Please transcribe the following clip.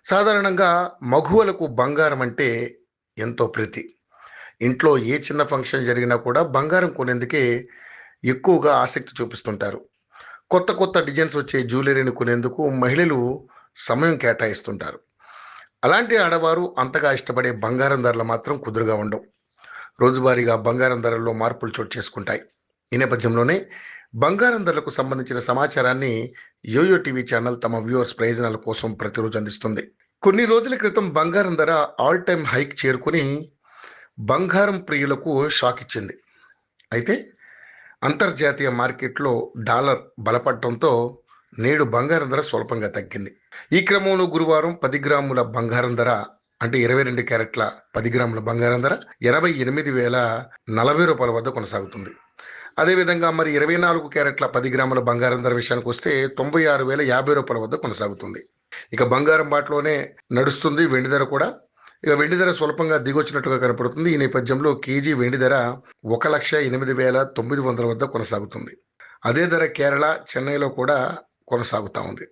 సాధారణంగా మగువలకు బంగారం అంటే ఎంతో ప్రీతి. ఇంట్లో ఏ చిన్న ఫంక్షన్ జరిగినా కూడా బంగారం కొనేందుకే ఎక్కువగా ఆసక్తి చూపిస్తుంటారు. కొత్త కొత్త డిజైన్స్ వచ్చే జ్యువెలరీని కొనేందుకు మహిళలు సమయం కేటాయిస్తుంటారు. అలాంటి ఆడవారు అంతగా ఇష్టపడే బంగారం ధరలు మాత్రం కుదురుగా ఉండవు. రోజువారీగా బంగారం ధరల్లో మార్పులు చోటు చేసుకుంటాయి. ఈ నేపథ్యంలోనే బంగారం ధరలకు సంబంధించిన సమాచారాన్ని యోయో టీవీ ఛానల్ తమ వ్యూవర్స్ ప్రయోజనాల కోసం ప్రతిరోజు అందిస్తుంది. కొన్ని రోజుల క్రితం బంగారం ధర ఆల్ టైమ్ హైక్ చేరుకుని బంగారం ప్రియులకు షాక్ ఇచ్చింది. అయితే అంతర్జాతీయ మార్కెట్లో డాలర్ బలపడటంతో నేడు బంగారం ధర స్వల్పంగా తగ్గింది. ఈ క్రమంలో గురువారం 10 గ్రాముల బంగారం ధర అంటే 22 క్యారెట్ల 10 గ్రాముల బంగారం ధర 88,040 వద్ద కొనసాగుతుంది. అదేవిధంగా మరి 24 క్యారెట్ల 10 గ్రాముల బంగారం ధర విషయానికి వస్తే 96,050 వద్ద కొనసాగుతుంది. ఇక బంగారం బాటలోనే నడుస్తుంది వెండి ధర కూడా. ఇక వెండి ధర స్వల్పంగా దిగొచ్చినట్టుగా కనపడుతుంది. ఈ నేపథ్యంలో కేజీ వెండి ధర 1,08,900 వద్ద కొనసాగుతుంది. అదే ధర కేరళ, చెన్నైలో కూడా కొనసాగుతా ఉంది.